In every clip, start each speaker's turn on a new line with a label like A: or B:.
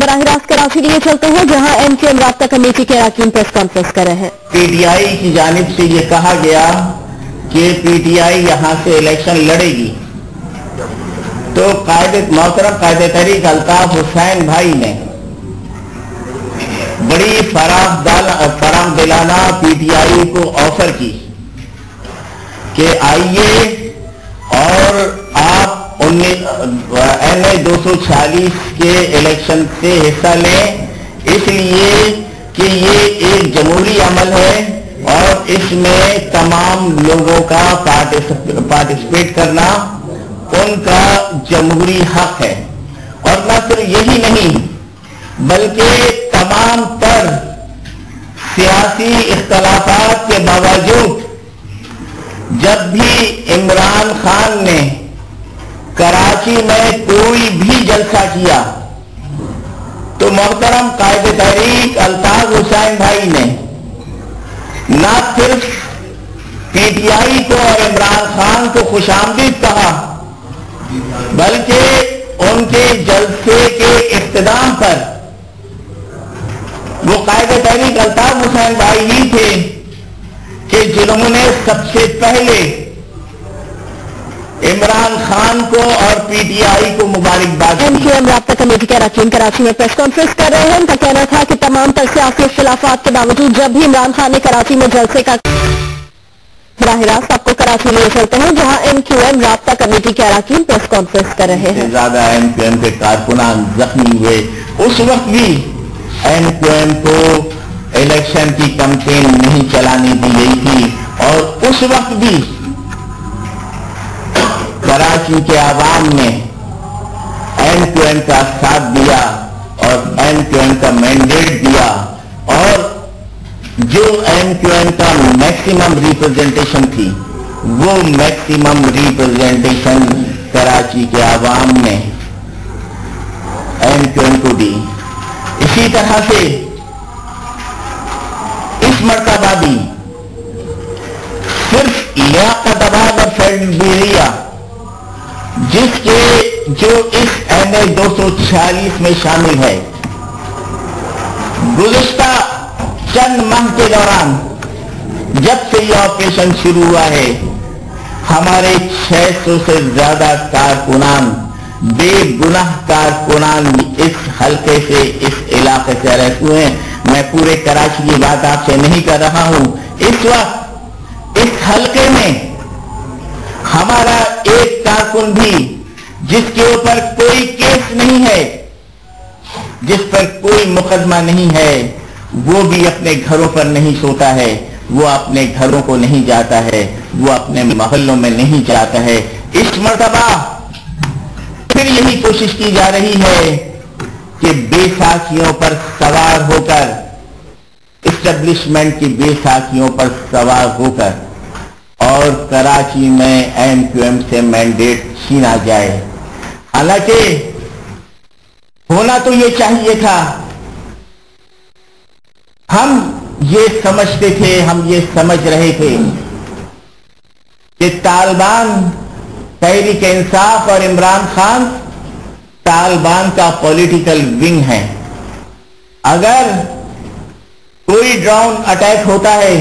A: براہ रास्त कराची लिए चलते हैं जहां एमक्यूएम राब्ता कमेटी के अरकान प्रेस कॉन्फ्रेंस कर रहे हैं।
B: पीटीआई की जानिब से ये कहा गया कि पीटीआई यहां से इलेक्शन लड़ेगी, तो मोहतरम कायदे तहरीक अल्ताफ हुसैन भाई ने बड़ी फराम दिलाना पीटीआई को ऑफर की कि आइए और आप NA 246 के इलेक्शन से हिस्सा लें, इसलिए कि ये एक जमहूरी अमल है और इसमें तमाम लोगों का पार्टिसिपेट करना उनका जमहूरी हक है। और न सिर्फ यही नहीं बल्कि तमाम तर सियासी इख्तलाफात के बावजूद जब भी इमरान खान ने कराची में कोई भी जलसा किया तो मोहतरम कायदे तहरीक अल्ताफ हुसैन भाई ने न सिर्फ पीटीआई को और इमरान खान को खुशामदीद कहा बल्कि उनके जलसे के इख्तिताम पर वो कायदे तहरीक अल्ताफ हुसैन भाई ही थे कि जिन्होंने सबसे पहले इमरान खान को और पीटीआई को मुबारकबाद।
A: एमक्यूएम राब्ता कमेटी के अरकान कराची में प्रेस कॉन्फ्रेंस कर रहे हैं। उनका कहना था कि तमाम तर सियासी इख्तिलाफात के बावजूद जब भी इमरान खान ने कराची में जलसे का बराह रास्त आपको कराची लिए चलते हैं जहां एमक्यूएम राब्ता कमेटी के अरकान प्रेस कॉन्फ्रेंस कर रहे हैं।
B: ज्यादा एमक्यूएम के कारकुनान जख्मी हुए, उस वक्त भी एमक्यूएम को इलेक्शन की कैंपेन नहीं चलाने दी गई थी और उस वक्त भी कराची के आवाम ने एमक्यूएम का साथ दिया और एमक्यूएम का मैंडेट दिया और जो एमक्यूएम का मैक्सिमम रिप्रेजेंटेशन थी वो मैक्सिमम रिप्रेजेंटेशन कराची के आवाम ने एमक्यूएम को दी। इसी तरह से इस मर्तबा भी सिर्फ लियाकताबाद और फेडरिया जो इस NA 246 में शामिल है, गुज़िश्ता चंद माह के दौरान जब से यह ऑपरेशन शुरू हुआ है हमारे 600 से ज्यादा कारकुनान, बेगुनाह कारकुनान इस हल्के से, इस इलाके से अरेस्ट हुए हैं। मैं पूरे कराची की बात आपसे नहीं कर रहा हूं। इस वक्त इस हल्के में हमारा एक कारकुन भी जिसके ऊपर कोई केस नहीं है, जिस पर कोई मुकदमा नहीं है, वो भी अपने घरों पर नहीं सोता है, वो अपने घरों को नहीं जाता है, वो अपने मोहल्लों में नहीं जाता है। इस मर्तबा फिर यही कोशिश की जा रही है कि बेसाखियों पर सवार होकर, इस्टेब्लिशमेंट की बेसाखियों पर सवार होकर और कराची में एमक्यूएम से मैंडेट छीना जाए। हालांकि होना तो ये चाहिए था, हम ये समझते थे, हम ये समझ रहे थे कि तालिबान, तहरीक इंसाफ और इमरान खान तालिबान का पॉलिटिकल विंग है। अगर कोई ड्रोन अटैक होता है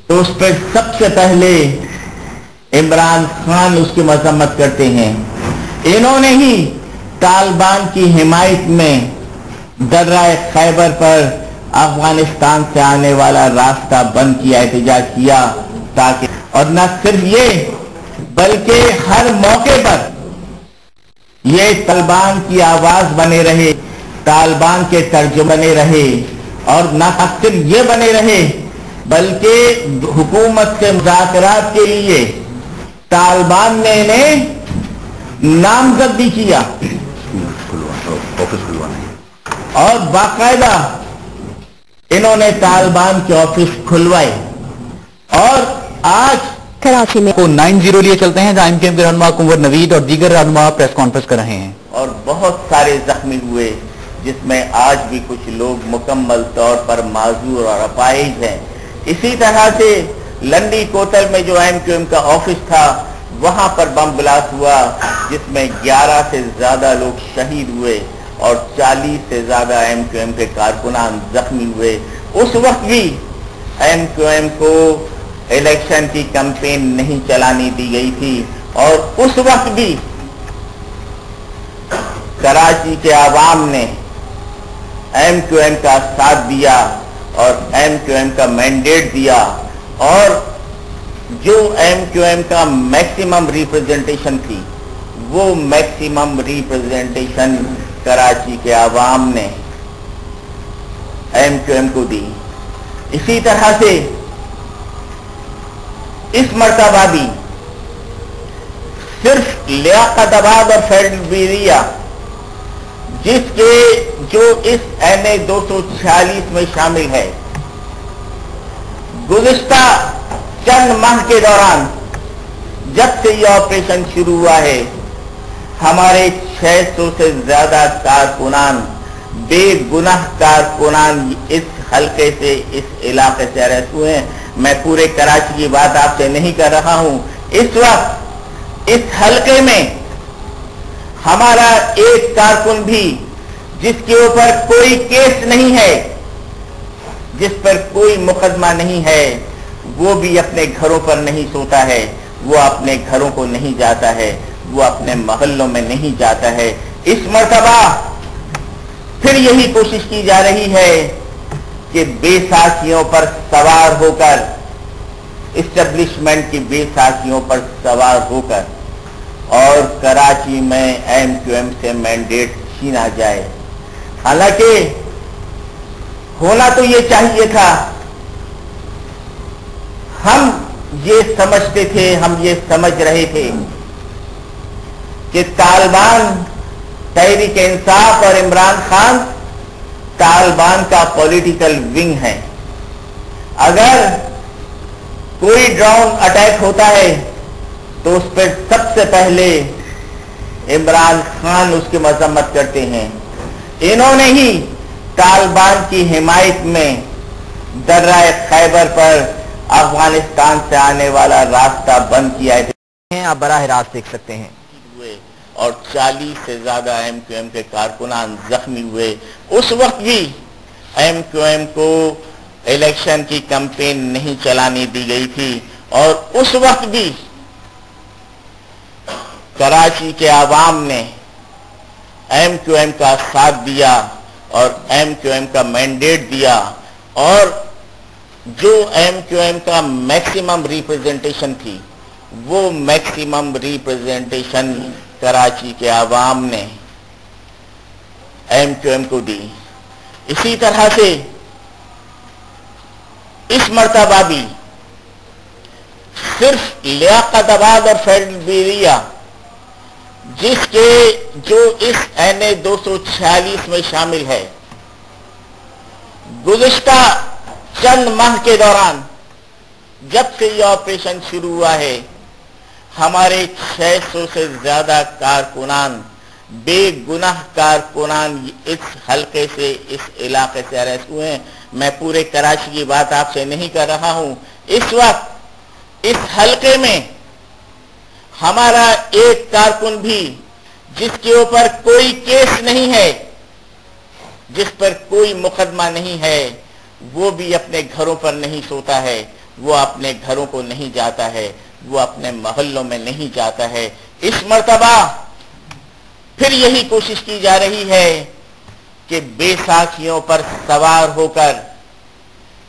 B: तो उस पर सबसे पहले इमरान खान उसकी मजम्मत करते हैं। इन्होंने ही तालिबान की हिमायत में दर्राए खैबर पर अफगानिस्तान से आने वाला रास्ता बंद किया, एहतजाज किया, ताकि और न सिर्फ ये बल्कि हर मौके पर ये तालिबान की आवाज बने रहे, तालिबान के तर्जुमे बने रहे और न सिर्फ ये बने रहे बल्कि हुकूमत से मुज़ाकरात के लिए तालिबान ने इन्हें नामजद भी किया
C: ऑफिस खुलवाना
B: और बाकायदा इन्होंने तालिबान के ऑफिस खुलवाए। और आज
A: कराची में
C: 90 लिए चलते हैं जहां एमक्यूएम के रहनुमा कुंवर नवीद और दीगर रहनुमा प्रेस कॉन्फ्रेंस कर रहे हैं
B: और बहुत सारे जख्मी हुए, जिसमें आज भी कुछ लोग मुकम्मल तौर पर माजूर और अपाहिज हैं। इसी तरह से लंडी कोतल में जो एमक्यूएम का ऑफिस था वहां पर बम ब्लास्ट हुआ जिसमें 11 से ज्यादा लोग शहीद हुए और 40 से ज्यादा MQM के कारकुनान जख्मी हुए। उस वक्त भी MQM को इलेक्शन की कैंपेन नहीं चलाने दी गई थी और उस वक्त भी कराची के आवाम ने MQM का साथ दिया और MQM का मैंडेट दिया और जो MQM का मैक्सिमम रिप्रेजेंटेशन थी वो मैक्सिमम रिप्रेजेंटेशन कराची के आवाम ने MQM को दी। इसी तरह से इस मर्तबा भी सिर्फ लियाकताबाद और फेडरिया जिसके जो इस NA 246 में शामिल है, गुज़िश्ता चंद माह के दौरान जब से यह ऑपरेशन शुरू हुआ है, हमारे 600 से ज्यादा कारकुनान, बेगुनाह कारकुनान इस हल्के से, इस इलाके से अरेस्ट हुए हैं। मैं पूरे कराची की बात आपसे नहीं कर रहा हूं। इस वक्त इस हल्के में हमारा एक कारकुन भी जिसके ऊपर कोई केस नहीं है, जिस पर कोई मुकदमा नहीं है, वो भी अपने घरों पर नहीं सोता है, वो अपने घरों को नहीं जाता है, वो अपने मोहल्लों में नहीं जाता है। इस मर्तबा फिर यही कोशिश की जा रही है कि बेसाखियों पर सवार होकर, इस्टेब्लिशमेंट की बेसाखियों पर सवार होकर और कराची में MQM से मैंडेट छीना जाए। हालांकि होना तो ये चाहिए था, हम ये समझते थे, हम ये समझ रहे थे कि तालिबान, तहरीक इंसाफ और इमरान खान तालिबान का पॉलिटिकल विंग है। अगर कोई ड्रोन अटैक होता है तो उस पर सबसे पहले इमरान खान उसकी मजम्मत करते हैं। इन्होंने ही तालिबान की हिमायत में दर्राए खैबर पर अफगानिस्तान से आने वाला रास्ता बंद किया है।
C: आप बराह रास्त देख सकते हैं
B: और 40 से ज्यादा MQM के कारकुनान जख्मी हुए। उस वक्त भी MQM को इलेक्शन की कैंपेन नहीं चलाने दी गई थी और उस वक्त भी कराची के आवाम ने MQM का साथ दिया और MQM का मैंडेट दिया और जो MQM का मैक्सिमम रिप्रेजेंटेशन थी वो मैक्सिमम रिप्रेजेंटेशन कराची के आवाम ने MQM को दी। इसी तरह से इस मर्तबा भी सिर्फ लियाकताबाद और फेडरिया जिसके जो इस NA 246 में शामिल है, गुज़िश्ता चंद माह के दौरान जब से यह ऑपरेशन शुरू हुआ है, हमारे 600 से ज्यादा कारकुनान, बेगुनाह कारकुनान इस हल्के से, इस इलाके से अरेस्ट हुए हैं। मैं पूरे कराची की बात आपसे नहीं कर रहा हूं। इस वक्त इस हल्के में हमारा एक कारकुन भी जिसके ऊपर कोई केस नहीं है, जिस पर कोई मुकदमा नहीं है, वो भी अपने घरों पर नहीं सोता है, वो अपने घरों को नहीं जाता है, वो अपने मोहल्लों में नहीं जाता है। इस मर्तबा फिर यही कोशिश की जा रही है कि बेसाखियों पर सवार होकर,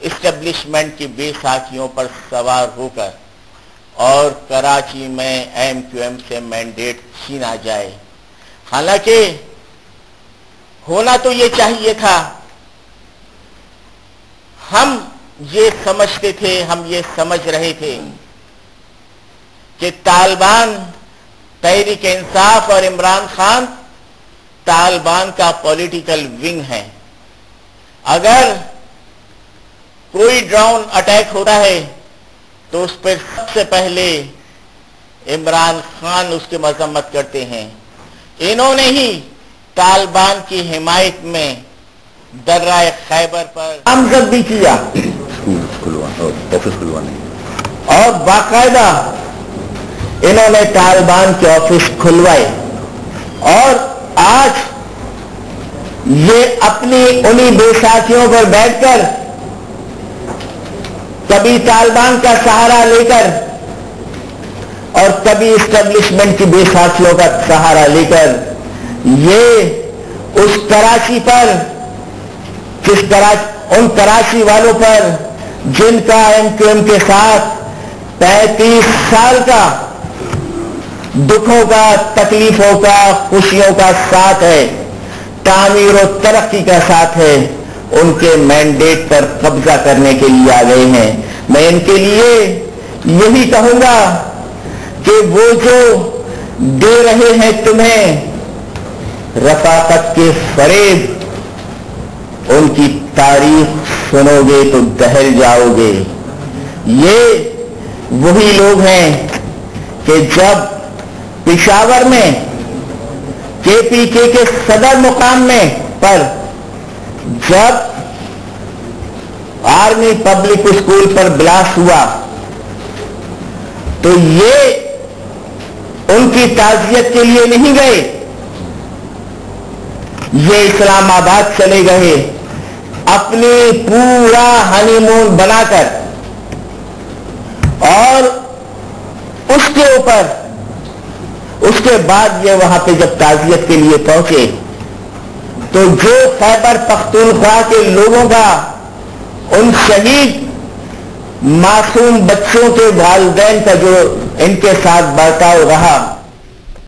B: इस्टेब्लिशमेंट की बेसाखियों पर सवार होकर और कराची में MQM से मैंडेट छीना जाए। हालांकि होना तो ये चाहिए था, हम ये समझते थे, हम ये समझ रहे थे कि तालिबान, तहरीक इंसाफ और इमरान खान तालिबान का पॉलिटिकल विंग है। अगर कोई ड्रोन अटैक होता है तो उस पर सबसे पहले इमरान खान उसकी मजम्मत करते हैं। इन्होंने ही तालिबान की हिमायत में दर्राए खैबर पर नामजद भी किया,
C: ऑफिस खुलवाने
B: और बाकायदा इन्होंने तालिबान के ऑफिस खुलवाए और आज یہ اپنی انہی بے ساتھیوں پر بیٹھ کر کبھی طالبان کا سہارا لے کر اور کبھی اسٹیبلشمنٹ کی بے ساتھیوں کا سہارا لے کر یہ اس کراچی پر ان کراچی والوں پر جن کا ایم کیو ایم کے ساتھ 35 سال کا دکھوں کا، تکلیفوں کا، خوشیوں کا ساتھ ہے، تعمیر و ترقی کا ساتھ ہے، ان کے مینڈیٹ پر قبضہ کرنے کے لیے آ گئے ہیں. میں ان کے لیے یہی کہوں گا کہ وہ جو دے رہے ہیں تمہیں رفاقت کے فریب، ان کی تاریخ سنو گے تو دہل جاؤ گے. یہ وہی لوگ ہیں کہ جب پشاور میں کے پی کے صدر مقام میں پر جب آرمی پبلک اسکول پر بلاسٹ ہوا تو یہ ان کی تعزیت کے لیے نہیں گئے، یہ اسلام آباد چلے گئے اپنی پورا ہنی مون بنا کر، اور اس کے اوپر اس کے بعد یہ وہاں پہ جب تعزیت کے لیے پہنچے تو جو خیبر پختونخوا کے لوگوں کا ان شہید معصوم بچوں کے والدین کا جو ان کے ساتھ برتاؤ رہا،